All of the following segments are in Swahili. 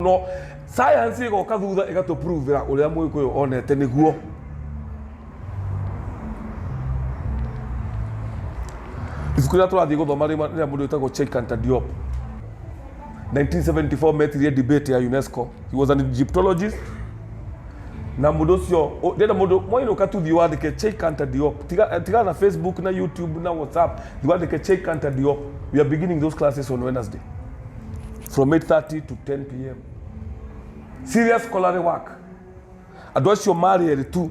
No science igoka thutha igato prove ra uria Muikuyu onete niguo. Iskura turathi guthoma ria mundu witagwo Cheikh Diop. 1974 metirie debate ya UNESCO. He was an Egyptologist. Na mundu ucio ndenda mundu moino katuthi wandike Cheikh Diop. Tiga na Facebook na YouTube na WhatsApp. Wandike Cheikh Diop. We are beginning those classes on Wednesday from 8:30 to 10 p.m. Serious scholarly work. Adocio Mariel too,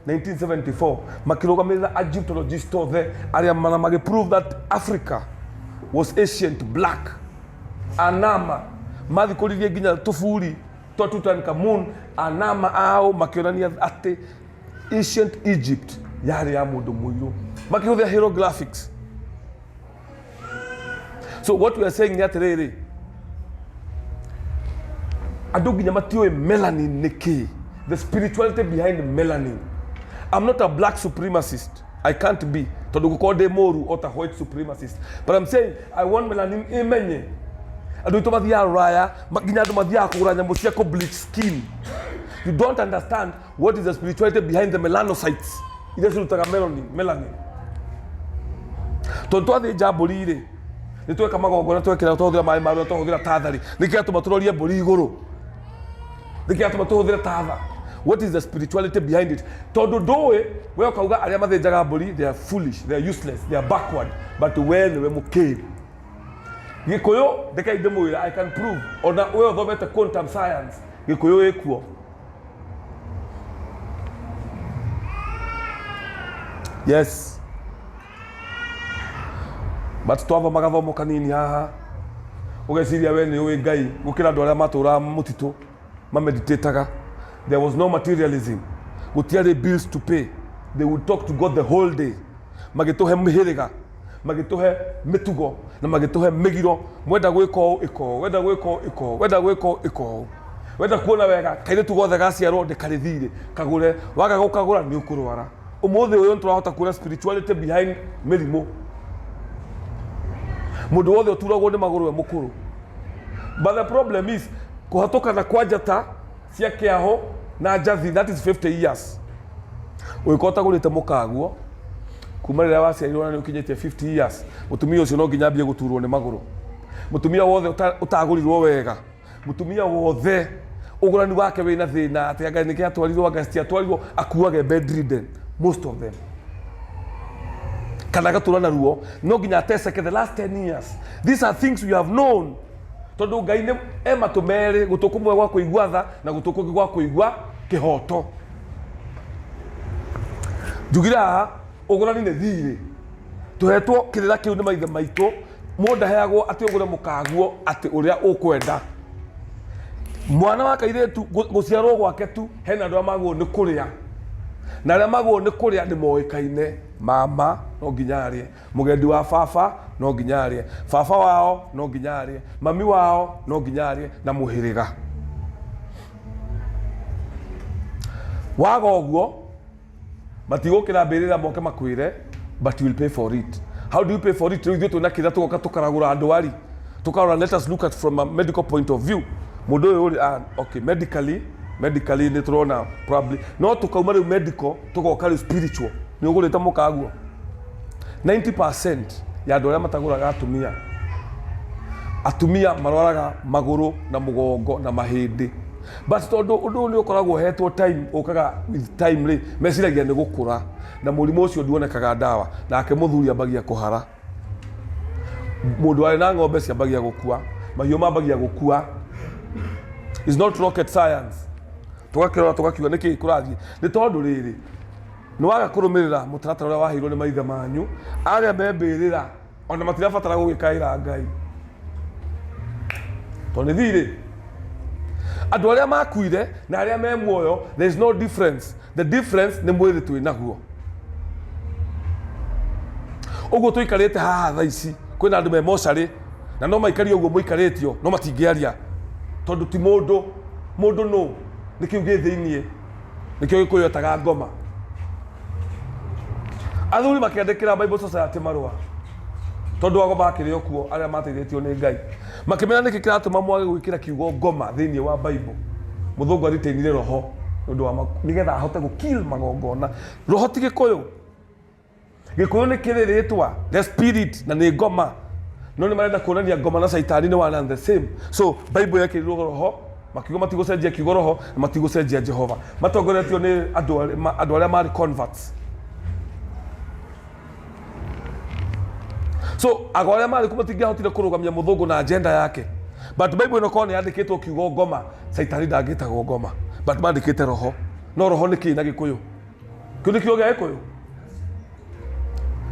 1974. Makirogamira Egyptologist there. Ariamana mage prove that Africa was ancient black. Anama. Madi kolirie ginya tofuri. Tutankhamun. Anama ao makionania ate ancient Egypt. Yari ya mundu muiro. Makiro their hieroglyphics. So what we are saying here today, adoginya matio melanin niki, the spirituality behind melanin. I'm not a black supremacist. I can't be. Todugo kode moru or a white supremacist. But I'm saying I want melanin emenye. Adoito madia raya, maginya do madia kuranya musia ko bleach skin. You don't understand what is the spirituality behind the melanocytes. It is lutaka melanin. Tonto ade jabolire. Nitwe kamago gona twe kira tohudira mai maru tohudira tathari. Nikia tumaturorie bori iguru. What is the spirituality behind it? Todo doe, we kauga ariama de jagabori, they are foolish, they are useless, they are backward. But when we mukei, Gikuyu, the kai demo I can prove. Or that we are better quantum science. Gikuyu equal. Yes. But to have a magavo mokanini haha. Ugesiria wene we Ngai, gukira dora matura mutito. Meditator, there was no materialism. Gutiare bills to pay. They would talk to God the whole day. Magetohe mihirega, magetohe metugo, na magetohe megiro. Whether we call iko, whether we call iko, whether we call iko, whether kuona wega. Kaide to God the gasi aro de karidire. Kagure waga go kagura ni ukuruara. Umode oyo nturahota kura spirituality behind melimo. Mudo wode oturago de maguru mukuru. But the problem is kuhatoka na kwajata siake aho na jathi, that is 50 years. Uikota gulite mukaguo kumarira wasi ayirona ni ukinyete 50 years. Mutumia ucio no nginya bie guturwo ni maguru. Mutumia wothe utagurirwo wega. Mutumia wothe ugurani wake wina thina ati anga niki atwarirwo agasti atwarirwo akuage bedridden, most of them. Kana gaturana ruo no nginya teseke the last 10 years. These are things we have known. Tondu Ngai ne ematumere gutukumwe gwa kuigwa tha na gutukuki gwa kuigwa kihoto. Jugira ugurani ne thire. Tuhetwo kirira kiu ni maithe maito. Mundu heagwo ati ugure mukaguo ati uria ukwenda. Mwana wa kairetu guciarwo gwake tu hena ndu amagwo ni kuria. Na ria magwo ni kuria ni moikaine. Mama no nginyarie, mugendi wa baba no nginyarie, baba wao no nginyarie, mami wao no nginyarie na muhiriga. Waga oguo matigukira mbirira moke makwire, but you will pay for it. How do you pay for it? Ithu tuna kira tugoka tukaragura andu wari. Tukara, let us look at from a medical point of view. Mudo yuri okay, medically ni turona probably no tukauma riu medical tugoka spiritual. Ni ugurite mukaguo 90% ya andu aria mataguraga atumia marwaraga maguru na mugongo na mahindi, but tondu undu ni ukoragwo hetwo time ukaga with time ri meciragia ni gukura na murimo ucio nduonekaga ndawa nake muthuri ambagia kuhara. Mundu ari na ng'ombe ciambagia gukua, mahiũ mambagia gukua. Is not rocket science. Tugakira tugakiuga niki kurathie ni tondu riri no waga kurumirira mutaratara uria wahirwo ni maithe manyu aria membirira ona matirabatara gugikaira Ngai toni thire andu aria makuire na aria me muoyo. There is no difference. The difference ni mwiri tu inaguo. Uguo tuikarite haha tha ici kwina andu me mochari na no maikari uguo muikaritio no matingiaria tondu ti mundu no nikiuge thiinie nikio gikuyotaga ngoma. Athuri makiandikira Bible Society marua tondu wago makire okuo aria mateithĩtio nĩ Ngai makĩmenya nĩkĩ kĩratũma mwage gwĩkĩra kiugo ngoma thĩinĩ wa Bible. Mũthũngũ aritainire roho nĩũndũ wa nĩgetha ahote gũkill magongona. Roho ti Gĩkũyũ. Gĩkũyũ nĩ kĩrĩ rĩtwa the spirit na nĩ ngoma, no nĩ marenda kuonania ngoma na caitani nĩ one and the same. So Bible yekĩrirwo roho, makiugo matigũcenjia kiugo roho na matigũcenjia Jehova. Matongoretio nĩ andũ arĩa marĩ converts. So agora arĩa marĩ kuo matingĩahotire kũrũgamia mũthũngũ na agenda yake. But Bible ĩno korwo nĩ yandĩkĩtwo kiugo ngoma, caitani ndangĩtagwo ngoma, but mandĩkĩte roho. No roho nĩ kĩĩ na Gĩkũyũ? Kĩu nĩ kiugo gĩa Gĩkũyũ.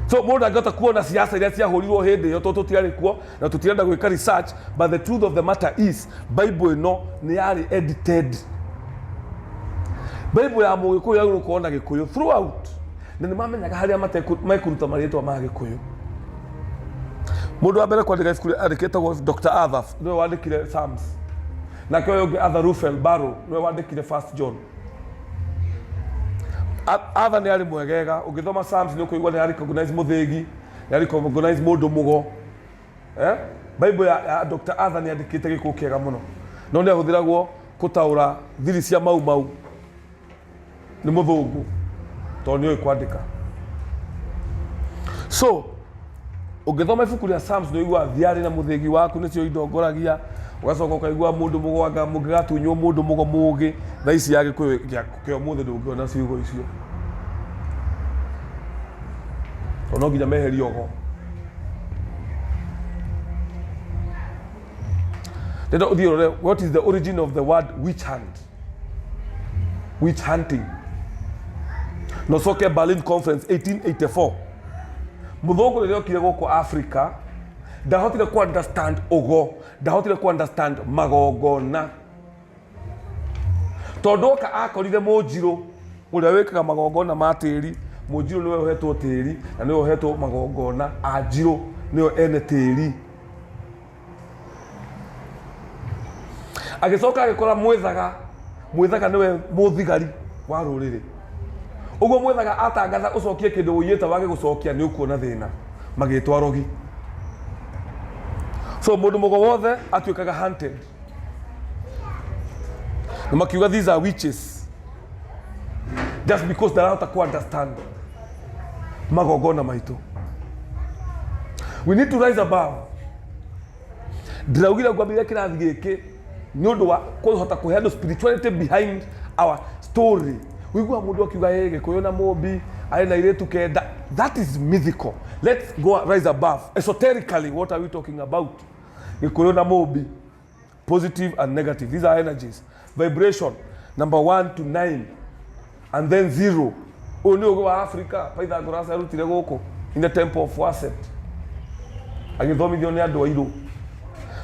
So mũndũ angĩhota kuona ciaca iria ciahũrirwo hĩndĩ ĩyo tondũ tũtiarĩ kuo na tũtirenda gwĩka research, but the truth of the matter is Bible ĩno nĩ yarĩ edited. Bible ya Mũgĩkũyũ yagĩrĩirwo gũkorwo na Gĩkũyũ throughout, na nĩ mamenyaga harĩa mekũruta marĩtwa ma Gĩkũyũ. Mũndũ wa mbere kwandĩka ibuku andĩkĩtwo Dr. Arthur nĩwe wandĩkire Psalms, nake ũyũ ũngĩ Arthur Ruffel Barrow nĩwe wandĩkire 1 John. Arthur nĩ arĩ mwegega, ũngĩthoma Psalms nĩ ũkũigua nĩ recognize mũthĩgi, nĩ recognize mũndũ mũgo. Bible ya Dr. Arthur nĩ andĩkĩte gĩkuũ kĩega mũno, no nĩ ahũthĩragwo gũtaũra thiri cia mau nĩ mũthũngũ tondũ nĩ oĩ kwandĩka. So ũngĩthoma ibuku rĩa Psalms nĩ ũiguaga thiarĩ na mũthĩgi waku nĩcio indongoragia, ũgacoka ũkaigua mũndũ mũgo mũngĩgatunywo mũndũ mũgo mũgĩ. Thaa ici ya Gĩkũyũ kĩa ũmũthĩ ndũngĩona ciugo icio, tondũ no nginya meherie ogo. Nĩndo ũthiĩ ũrore what is the origin of the word witch hunt, witch hunting. No soke Berlin Conference 1884. Mũthũngũ rĩrĩa okire gũkũ Africa ndahotire ku understand ogo, ndahotire ku understand magongona, tondũ oka akorire Mũnjirũ ũrĩa wĩkaga magongona ma tĩri. Mũnjirũ nĩwe ũhetwo tĩri na nĩwe ũhetwo magongona, Anjirũ nĩwe ene tĩri. Agĩcoka agĩkora Mwĩthaga nĩwe mũthigari wa rũrĩrĩ. Ũguo Mwĩthaga atangatha ũcokie kĩndũ ũiyĩte wage gũcokia nĩ ũkuona thĩna, magĩtwa rogi. So mũndũ mũgo wothe atuĩkaga hunted. Na makiuga these are witches just because ndarahota ku understand magongona maitũ. We need to rise above. Ndĩraugire ngwambĩrĩria kĩrathi gĩkĩ nĩ ũndũ wa kũhota kũheana spirituality behind our story. Wĩigua mũndũ akiuga Gĩkũyũ na Mũmbi arĩ na airĩtu kenda. That is mythical. Let's go rise above. Esoterically, what are we talking about? Gĩkũyũ na Mũmbi, positive and negative. These are energies. Vibration, number 1 to 9, and then 0. Ũyũ nĩ ũgĩ wa Africa. Pythagoras arutire gũkũ in the temple of Waset, agĩthomithio nĩ andũ airũ.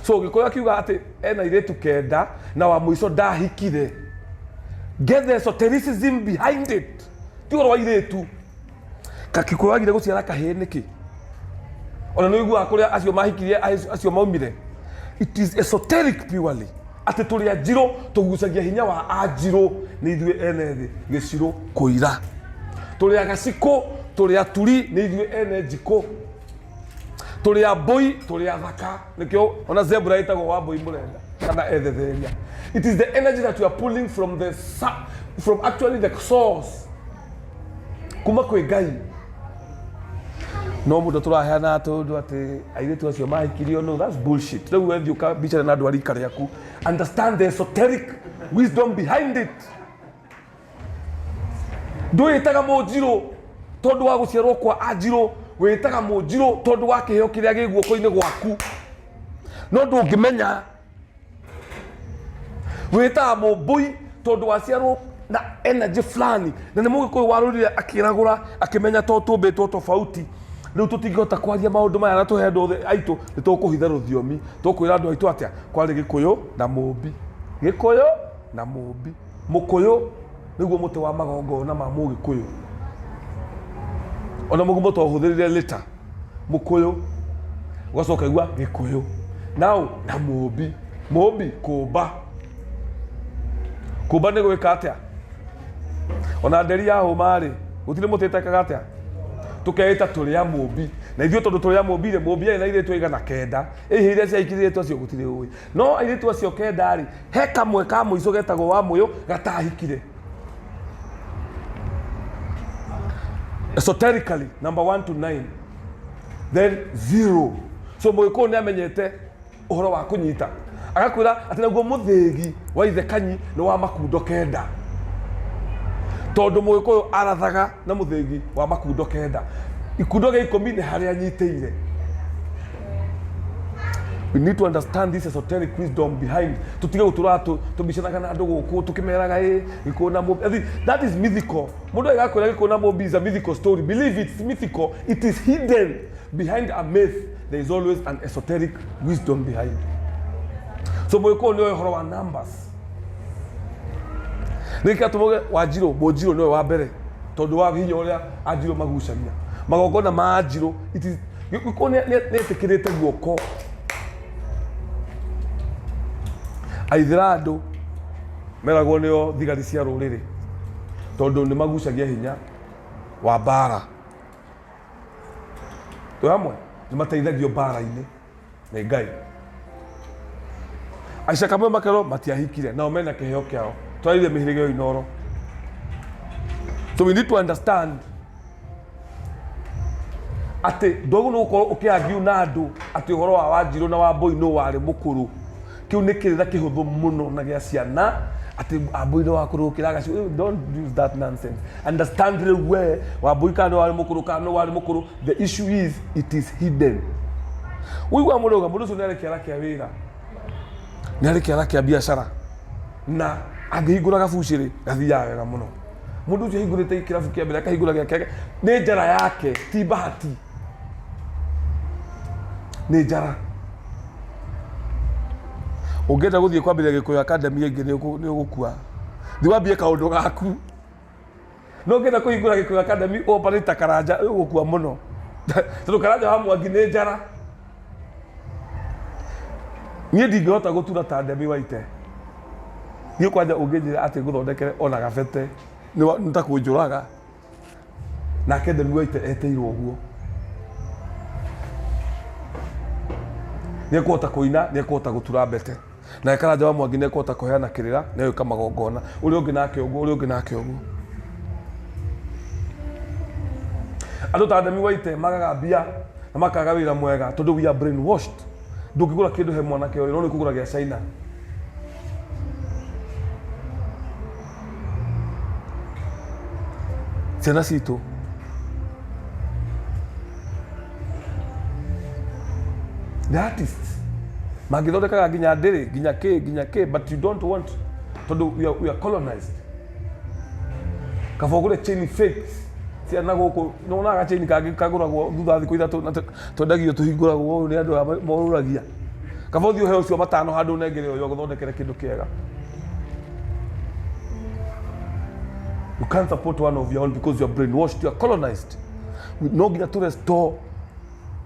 So Gĩkũyũ akiuga atĩ ena airĩtu kenda na wa mũico ndahikire. Get the esotericism behind it. Ti ũhoro wa airĩtu. Gĩkũyũ agire gũciara kahĩĩ nĩkĩ? Ona nĩ ũiguaga kũrĩa acio mahikirie acio maumire. It is esoteric purely. Atĩ tũrĩ Anjirũ tũgucagia hinya wa Anjirũ nĩ ithuĩ ene thĩ gĩcirũ kũira. Tũrĩ Agacikũ, tũrĩ Aturi nĩ ithuĩ ene Njikũ. Tũrĩ Ambũi, tũrĩ Athaka. Nĩkĩo ona zebra ĩtagwo wa Ambũi mũrenda kana ethetheria. It is the energy that you are pulling from actually the source. Kuma kwĩ Ngai. No mũndũ tũraheana tondũ atĩ airĩtu acio mahikirio. No, that's bullshit. Rĩu wethiĩ ũkabicara na andũ a rika rĩaku. Understand the esoteric wisdom behind it. Ndwĩtaga Mũnjirũ tondũ wa gũciarwo kwa Anjirũ, wĩtaga Mũnjirũ tondũ wa kĩheo kĩrĩa gĩ guoko-inĩ gwaku. No ndũngĩmenya. Wĩtaga Mũmbũi tondũ waciarwo na energy fulani, na nĩ Mũgĩkũyũ warũrire akĩragũra akĩmenya to tũmbĩtwo tofauti. Rĩu tũtingĩhota kwaria maũndũ maya na tũhe andũ aitũ nĩ tũkũhitha rũthiomi, tũkwĩra andũ aitũ atĩa kwarĩ Gĩkũyũ na Mũmbi. Gĩkũyũ na Mũmbi. Mũkũyũ nĩguo mũtĩ wa magongona ma Mũgĩkũyũ. Ona mũgumo to ũhũthĩrire lita Mũkũyũ ũgacoka igua Gĩkũyũ. Now na Mũmbi. Mũmbi kũmba. Kũmba nĩ gwĩka atĩa? Ona nderi ya hũma rĩ, gũtirĩ mũtĩ ĩtekaga atĩa? tukeita turia mubi na ithio tondu turia mubi re mubi na ithio igana kenda ihire cia ikithitwo cio gutire ui no aithitwo cio kenda ri he kamwe ka muico getagwo wa muyo gatahikire esoterically number 1 to 9 then 0 so muiko ni amenyete uhoro wa kunyita agakwira ati naguo muthigi wa ithe kanyi ni wa makundo kenda tondu muiko arathaga na muthigi wa makundo kenda ikundo ge 10 ni haria nyiteire. We need to understand this esoteric wisdom behind tutige gutura tubicanaga na andu guku tukimeraga gikuna mo that is mythical mundu agakwira gikuna mo is a mythical story. Believe it's mythical, it is hidden behind a myth. There is always an esoteric wisdom behind. So muiko ni uhoro wa numbers nika tumoge wajiro mojiro no wa mbere tondu wa hinya uria ajiro magucagia magogona ma ajiro it is giko ne tekirete guoko aithirado meragwo nio thigari cia ruriri tondu ni magucagia hinya wa bara to hamwe ni mateithagio bara-ini na Ngai aisha kamwe makero matiahikire nao mena kiheo kiao twaile mihirige inoro. So we need to understand ati dogo no ko ukiagiu na andu ati uhoro wa Wanjiru na wa Mbui no wari mukuru kiu ni kirira kihuthu muno na gia ciana ati Mbui no wakuru kiraga don't use that nonsense. Understand the way wa Mbui kana wari mukuru kana wari mukuru. The issue is it is hidden. Uigwa muruga mundu nere kiara kia wira nere kiara kia biashara na agihingura gabuciri gathiaga wega muno mundu ucio hingurite kirabu kia mbere akahingura giake ni njara yake ti bahati ni njara ungenda guthie kwambia Gikuyu Academy ingi ni ugukua thi wambie kaundu gaku no ngenda kuhingura Gikuyu Academy operate karanja ugukua muno tondu karanja wa Mwangi ni njara nie ndingihota gutura ta Ndemi Waite ni kwanja ungenjira ati guthondekere ona gabete ni takunjuraga na Ndemi Waite eteirwo guo ni kuhota kuina ni kuhota gutura mbete na karanja wa Mwangi ni kuhota kuheana kirira na yo kamagongona uri ungi nake uguo uri ungi nake uguo andu ta Ndemi Waite magaga bia na makaga wira mwega tondu we are brainwashed. Ndungigura kindu he mwana kio no ni kugura gia China ciana citu the artists magithondekaga nginya ndiri nginya ke but you don't want tondu we are colonized kavogure chain fakes ciana guku nona ga chain kaguragwo thutha thiku ithatu na twendagio tuhinguragwo ni andu moruragia kavothio he ucio matano handu nengere yo guthondekere kindu kiega. You can't support one of your own because you are brainwashed, you are colonized. No nginya tu restore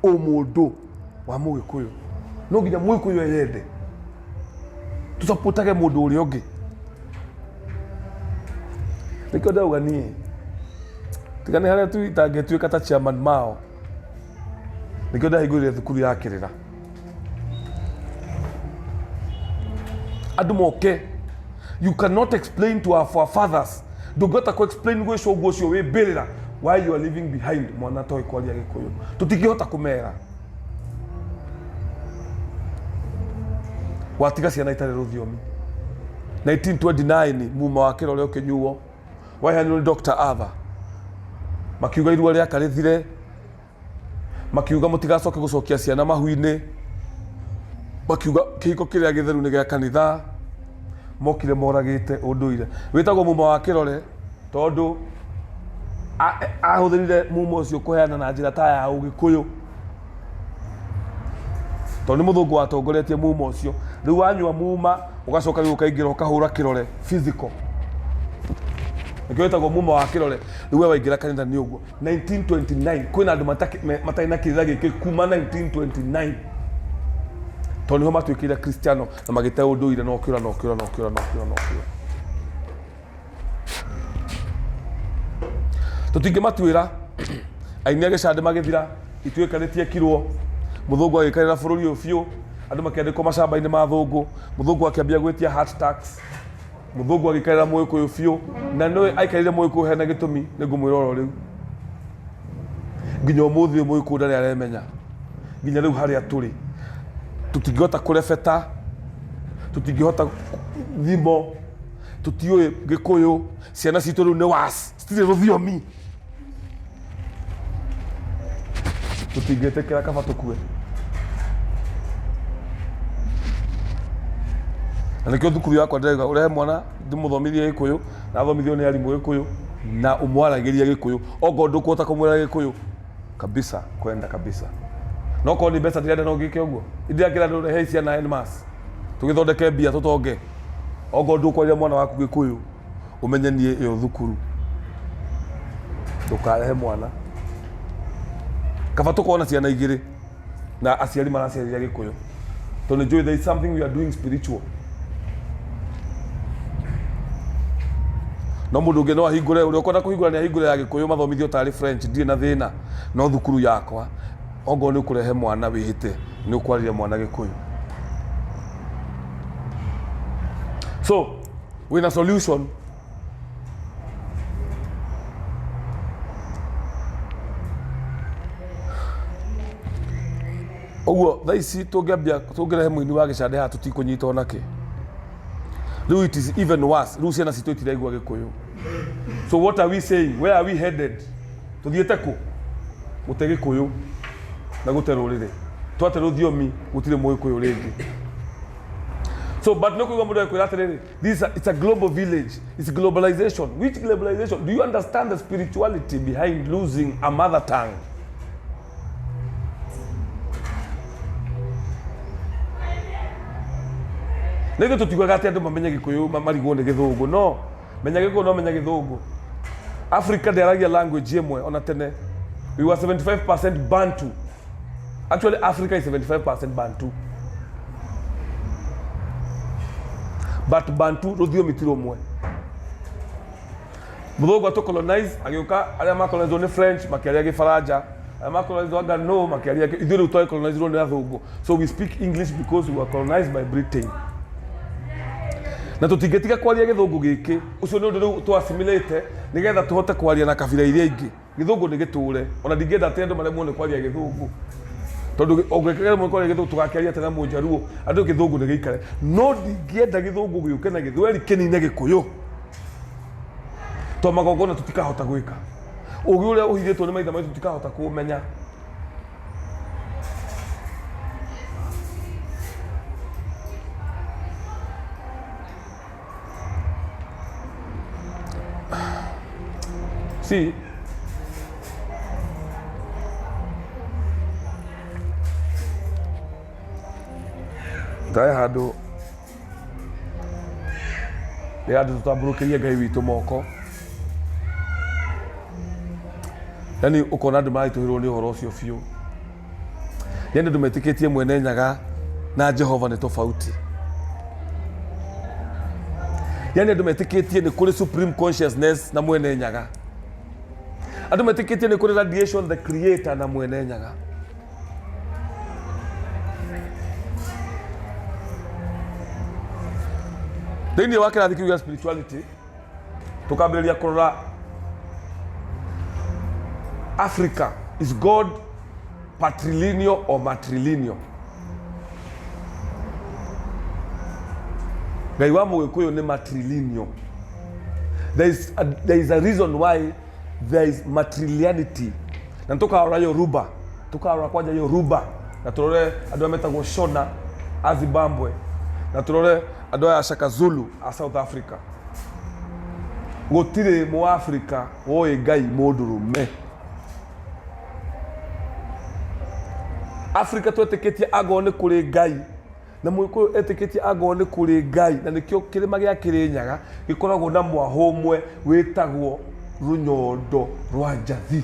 omundu wa Mugikuyu no nginya Mugikuyu yende tu supportage mundu uri ungi nikio ndauga ni tigane haria tu itangetuika ta chairman mao nikio ndahingurire thukuru ya kirira andu moke. You cannot explain to our forefathers ndungota ko explain gwe show cio we birira why you are leaving behind mwana toy kwalia Gikuyu tutikihota kumera watiga ciana itare ruthiomi 1929 muma wa kirore ukinyuo waihani Dr. Ava makiuga irua ria karithire makiuga mutigacoke gucokia ciana mahuini makiuga kihiko kiria githeru ni gia kanitha mokire moragite unduire witagwo muma wa kirore tondu ahuthirire muma ucio kuheana na njira ta ya Ugikuyu tondu muthungu watongoretie muma ucio riu wanyua muma ugacoka riu ukaingira ukahura kirore physical nikio witagwo muma wa kirore riu we waingira kanitha ni uguo 1929 kwina andu mataina kirira giki kuma 1929 tondu matwikire Kristiano na magite unduire no kiura tutinge matwira aini agicande magithira ituikanitie kirwo muthungu agikarira bururi uyu biu andu makiandikwo macamba-ini ma thungu muthungu akiambia gwitia heart tax muthungu agikarira Muikuyu biu na no aikarire Muikuyu hena gitumi ningumwira oro riu nginya umuthi Muikuyu ndari aremenya nginya riu haria turi tutingihota kurebeta tutingihota thimo tutiui Gikuyu ciana citu riu ni was citire ruthiomi tutingitikira kaba tukue na nikio thukuru yakwa ndĩrauga ũrehe mwana ndĩmũthomithie Gikuyu na athomithio nĩ arimũ Gikuyu na ũmwaragĩria Gikuyu ongo ndũkũhota kũmwĩra Gikuyu kabisa kwenda kabisa no korwo nĩ mbeca ndĩrenda no ngĩke ũguo ndĩrakĩra andũ rehe ciana en mass tũgĩthondeke mbia tũtonge ongo ndũkwaria mwana waku Gikuyu ũmenyenie ĩyo thukuru ndũkarehe mwana kaba tũkorwo na ciana igĩrĩ na aciari maraciarĩria Gikuyu tondũ nĩnjũĩ there is something we are doing spiritual. No mundu ungi no ahingure uri ukwenda kuhingura ni ahingure ya Gikuyu mathomithio tari French ndire na thina no thukuru yakwa ongo ni ukurehe mwana wihite ni ukwariria mwana Gikuyu. So wina solution oguo thaici tungiambia tungirehe muini wa gicande ha tutikunyita onake riu it is even worse riu ciana citu itiraigua Gikuyu. So what are we saying? Where are we headed? Tuthiete ku gute Gikuyu na gute rurire twate ruthiomi gutire Muikuyu ringi. So but no kuiga mundu ekwira atiriri it's a global village, it's globalization. Which globalization? Do you understand the spirituality behind losing a mother tongue? Nĩgĩ tũtiguaga atĩ andũ mamenye Gikuyu marigwo nĩ Gĩthũngũ no menya Gĩkũyũ no menya Gĩthũngũ. Africa ndĩaragia language ĩmwe ona tene. We were 75% Bantu. Actually Africa is 75% Bantu. But Bantu rũthiomi ti rũmwe. Mũthũngũ atu colonize agĩũka arĩa ma colonize nĩ French makĩaria Gĩfaranja arĩa ma colonize wanga no makĩaria ithuĩ rĩu twa colonize nĩ Athũngũ. So we speak English because we were colonized by Britain. Na tutingetiga kwaria Gĩthũngũ gĩkĩ ucio nĩ ũndũ twa assimilate nigetha tuhote kwaria na kabira iria ingĩ. Gĩthũngũ nĩ gĩtũre ona ndingĩenda atĩ andũ maremwo nĩ kwaria Gĩthũngũ tondũ ũngĩkĩra mũndũ kwaria Gĩthũngũ tũgakĩaria tena Mũnjaruo andũ Gĩthũngũ nĩ gĩikare no ndingĩenda Gĩthũngũ gĩũke na Gĩthweri kĩnine Gĩkũyũ to magongona tutikahota gwĩka ũgĩ ũrĩa ũhithĩtwo nĩ maithe maitũ tutikahota kũmenya. See, ndai handu nĩ andũ tũtambũrũkĩrie Ngai witũ moko yani ũkona andũ maraitũhĩrwo nĩ ũhoro ũcio biũ yani andũ metĩkĩtie Mwene Nyaga na Jehova nĩ tofauti yani andũ metĩkĩtie nĩ kũrĩ supreme consciousness na Mwene Nyaga andũ metĩkĩtie nĩ kũrĩ radiation the creator na Mwene Nyaga. Thĩinĩ wa kĩrathi kĩu gĩa spirituality tukambĩrĩria kũrora Africa is God patrilineal or matrilineal. Ngai wa Mũgĩkũyũ nĩ matrilineal. There is a reason why there is matrilianity. Na tukarora Yoruba, tukarora kwanja Yoruba, na turore andũ metagwo Shona a Zimbabwe, na turore andũ a Shaka Zulu a South Africa. Gũtirĩ Mũafrika woĩ Ngai mũndũrũme. Africa twetĩkĩtie agwo nĩ kũrĩ Ngai na Mũgĩkũyũ etĩkĩtie agwo nĩ kũrĩ Ngai na nĩkĩo kĩrĩma gĩa Kĩrĩnyaga gĩkoragwo na mwahũ ũmwe wĩtagwo Runyondo rwa Njathi.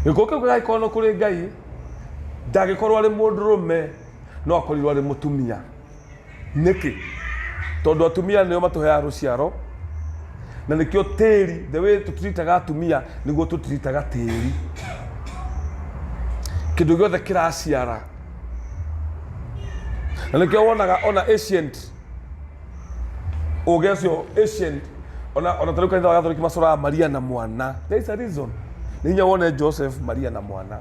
Gĩkũyũ kĩu gĩgagĩkorwo kũrĩ Ngai ndagĩkorwo arĩ mũndũrũme no akorirwo arĩ mũtumia. Nĩkĩ? tondu atumia nio matuhea ruciaro na nikio tiri the way tutiritaga atumia niguo tutiritaga tiri kindu giothe kiraciara na nikio wonaga ona ancient ogesio ancient ona taruka ndio gathoriki macora Maria na mwana. There is a reason ninya wone Joseph Maria na mwana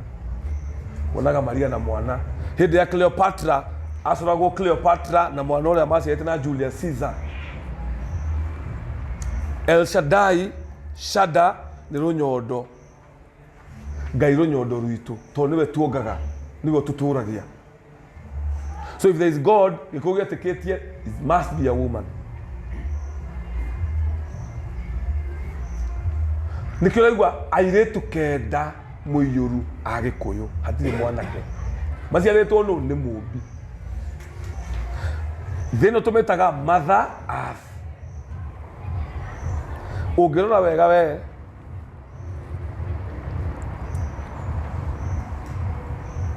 wonaga Maria na mwana hindi ya Cleopatra acoragwo Cleopatra na mwana uria maciarite na Julius Caesar. El Shaddai Shada ni runyondo Ngai runyondo rwitu to niwe tuongaga niwe tuturagia. So if there is God gikugia teketie it must be a woman. Nikiraigwa airetu kenda muiyuru agikuyu hatire mwanake maciaritwo no ni mumbi thino tumetaga mother earth. Ungirora wega we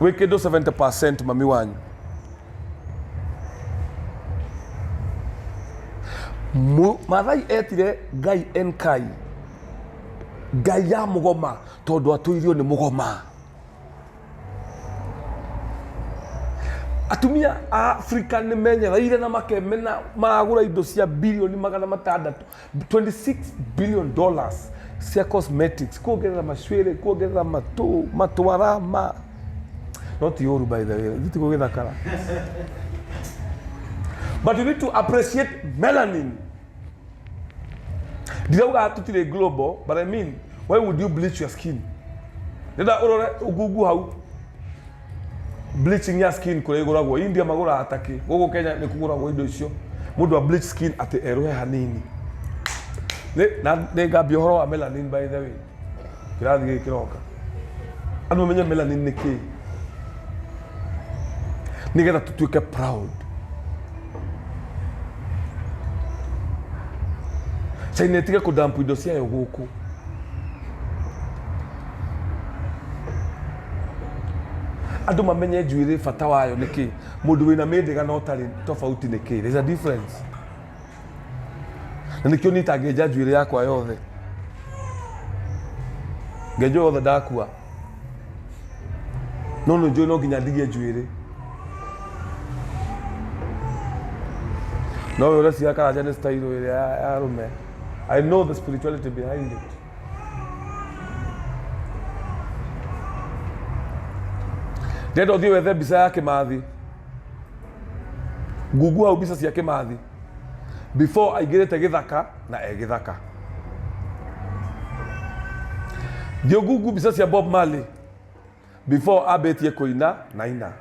wikindo 70% mami wanyu mathai etire Ngai enkai Ngai ya mugoma tondu atuirio ni mugoma. Atumia Africa ni menyereire na makemena magura indo cia bilioni magana matandatu $26 billion cia cosmetics kuongerera macwere kuongerera matwara not yoru by the way thiti kugithakara but you need to appreciate melanin. Dirauga tutire global but I mean why would you bleach your skin? Nenda urore ugugu hau bleaching your skin kure iguragwo India magura ataki gugu Kenya ni kuguragwo indo icio mundu a bleach skin ati erohe hanini ne ngambia horo wa melanin by the way kirathi gikiroka anu menye melanin ni ki nigetha tutuike proud. China tika kudampu indo ciayo guku andu mamenye njuire bata wayo niki mundu wina mendiga no tari tofauti niki. There's a difference na nikio nitangeja njuire yakwa yothe ngejo yothe ndakua no njui no nginya ndigie njuire no ure cia karaja ni style ile ya rume. I know the spirituality behind it. Ndedo thiwe the bisa yake mathi gugu au bisa ciake mathi before aigirete githaka na egithaka dio gugu bisa cia Bob Marley before abetie kuina na ina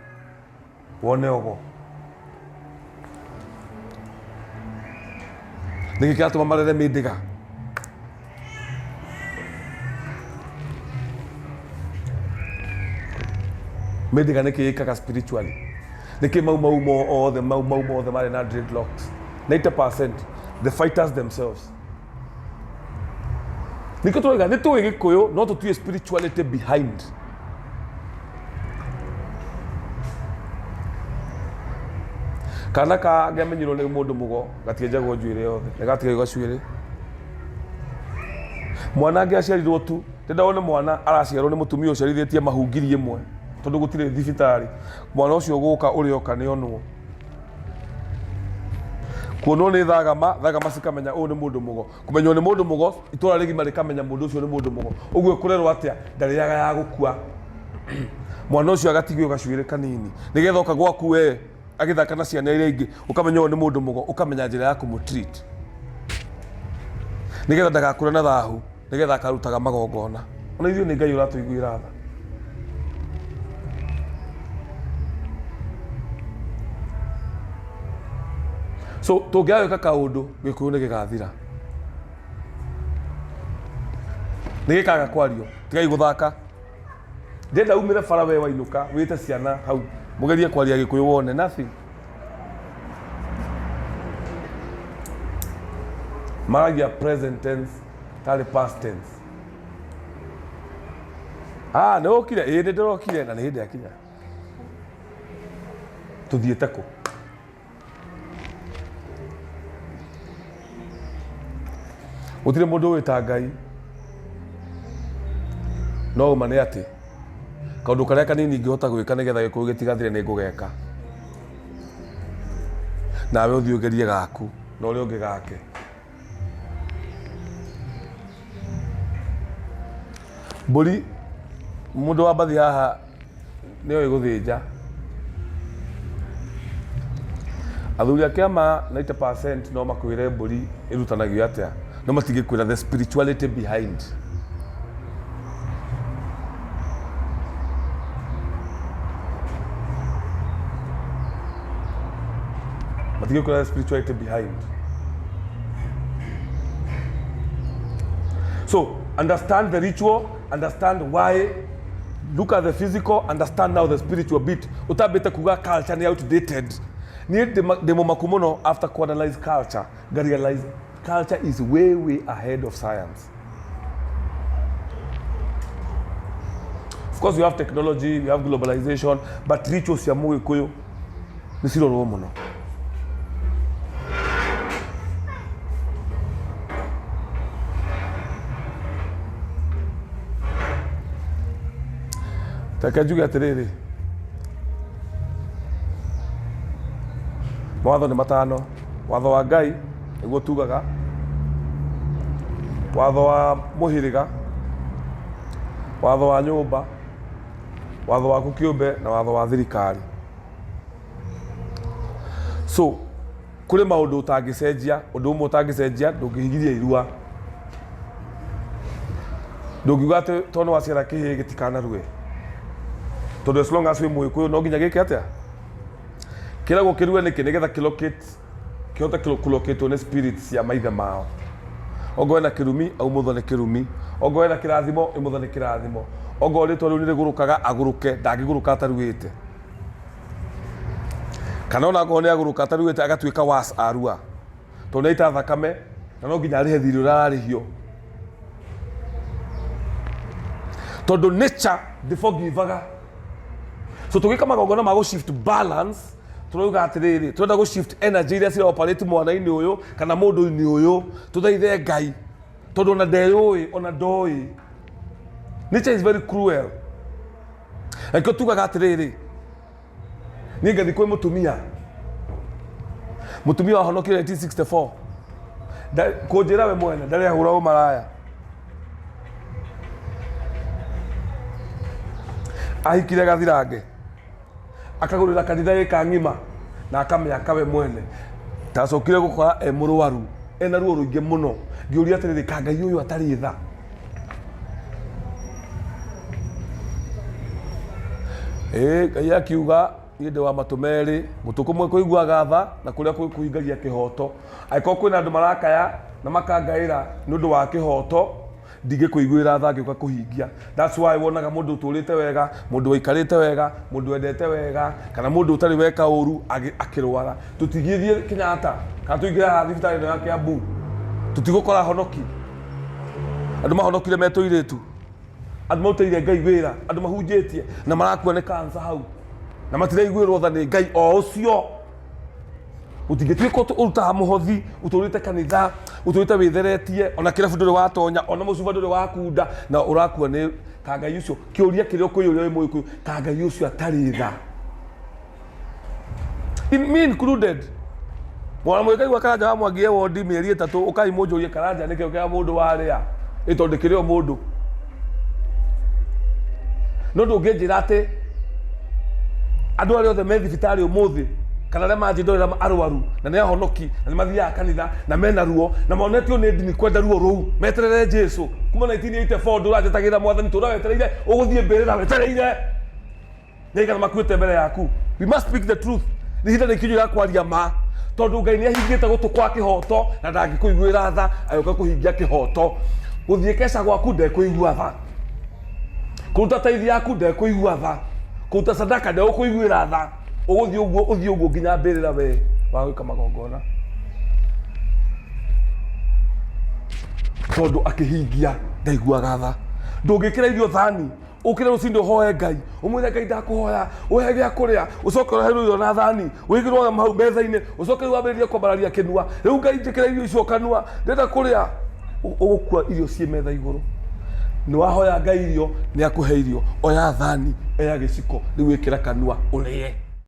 wone ogo nikikatuma marere midiga mediga nikikaga spiritually niki mau the mari na dreadlocks 90% the fighters themselves niko toiga ni tuwe Gikuyu no tutie spirituality behind. Kana ka gamenyiro ni mundu mugo gatienjagwo njuire yothe negatige gacwire mwana angi aciarirwo tu ndenda wone mwana araciarwo ni mutumia uciarithitie mahungiri imwe tondu gutire thibitari mwana ucio guka urioka ni onwo kuonwo ni thagama cikamenya uyu ni mundu mugo kumenywo ni mundu mugo itura rigima rikamenya mundu ucio ni mundu mugo uguo kurerwo atia ndariaga ya gukua mwana ucio agatigio gacwire kanini nigetha oka gwaku we agithaka na ciana iria ingi ukamenya uyu ni mundu mugo ukamenya njira ya kumutreat nigetha ndagakure na thahu nigetha akarutaga magongona ona ithuĩ nĩ Ngai ũratũiguĩra tha. So tũngĩagĩka kaũndũ Gĩkũyũ nĩ gĩgathira, nĩ gĩkaga kwario tigai gũthaka. Ndenda umĩre bara we wainũka wĩte ciana hau mũgerie kwaria Gĩkũyũ wone nothing. Maragia present tense tari past tense. Nĩ ũkire nĩ ndĩrokire na nĩ hĩndĩ yakinya. Tuthiĩte kũ? Gutire mundu wita Ngai no umane ati kaundu karia kanini ngihota gwika nigetha Gikuyu gitigathire ni ngugeka nawe uthii ugerie gaku na uria ungi gake. Mburi mundu wa mbathi haha niyo iguthinja athuri a kiama 90% no makwire mburi irutanagio atia no matigikwira the spirituality behind. Matigikwira the spirituality behind. So understand the ritual, understand why, look at the physical, understand now the spiritual bit. Utabete kuga culture ni outdated. Ni demo makumuno after to analyze culture, realize culture is way ahead of science. Of course we have technology, we have globalization, but rituals ya mu Gikuyu ni siro ro muno. Takajuga atiriri mawatho ni matano. Watho wa Ngai niguo tugaga, watho wa muhiriga, watho wa nyumba, watho wa kukiumbe na watho wa thirikari. So kuri maundu utangicenjia, undu umwe utangicenjia ndungihigiria irua, ndungiuga ati tono waciara kihi gitikana rue, tondu as long as we Mugikuyu no nginya gike atia kira gukirua niki nigetha kilocate kihote kulocate ne spirits ya maithe mao. Ogo na kirumi au mutho ne kirumi, ogo na kirathimo imutho ne kirathimo, ogo ritwa riu ni gurukaga aguruke ndangiguruka ataruite, kana ona go ne aguruka ataruite agatuika was arua tondu ita thakame na no nginya arihe thiri urarihio tondu nature ndiforgivaga. So tugika magongona ma go shift balance, turoga atiriri turenda go shift energy iria cira operate mwana-ini uyu kana mundu-ini uyu tuthaithe Ngai tondu ona ndeyui ona ndoi. Nature is very cruel. Eko tugaga atiriri ni ngathi kwi mutumia wahonokire 1964 kunjira we mwene ndari ahura umaraya ahikire gathirange akagurira kanitha ika ngima na akamyaka we mwene tacokire gukora murwaru ena ruo ruingi muno ngiuria atiriri ka Ngai uyu atari tha Ngai akiuga inde wa matumeri mutuku mwe kuiguaga tha na kuria kuhingagia kihoto aiko kwina andu marakaya na makangaira nundu wa kihoto ndige kuiguira tha ngioka kuhingia. That's why wonaga mundu uturite wega, mundu waikarite wega, mundu wendete wega kana mundu utari weka uru akirwara tutigithie Kenyatta kana tuingira thibitari yake ya Mbu tutigukora honoki. Andu mahonokire metuiritu, andu mautire Ngai wira, andu mahunjitie na marakua ne cancer hau na matiraiguirwo tha ni Ngai o ucio. Utingituika uruta muhothi uturite kanitha uturite witheretie ona kirabu nduri watonya ona mucuba nduri wakunda na urakua ni ka Ngai ucio kiuria kirio kuyuria Mugikuyu ka Ngai ucio atari tha in me included. Mwana mwikai wa karanja wa mwangie wodi mieri 3 ukai munjurie karanja nikio kia mundu waria itondekire o mundu no ndunginjira ati andu aria othe me thibitari umuthi kana le majindorera arwaru na ne ahonoki na ne mathia kanitha na mena ruo na monetio ne ndini kwenda ruo ruu meterere Jesu kuma 1984 ndurajetagira mwathani turawetereire uguthie mbirira wetereire neiga makuite mbere yaku. We must speak the truth. Ni hinda ni kinyu ya kwaria ma tondu Ngai ni ahingite gutu kwa kihoto na ndangikuiguira tha ayoka kuhingia kihoto. Guthie kesha gwaku ndekuigua tha, kuruta taithi yaku ndekuigua tha, kuruta sadaka ndekuiguira tha, uguthie uguo nginya mbirira we wa gwika magongona tondu akihingia ndaiguaga tha. Ndungikira irio thani ukire rucinde uhoe Ngai umwire Ngai ndakuhoya uhe gya kuria ucoke uhe irio na thani wigirwo mau metha-ini ucoke wambiririe kwambararia kinua riu Ngai njikira irio icio kanua ndenda kuria ugukua irio cie metha iguru ni wahoya Ngai irio ni akuhe irio oya thani oya giciko riu ikira kanua urie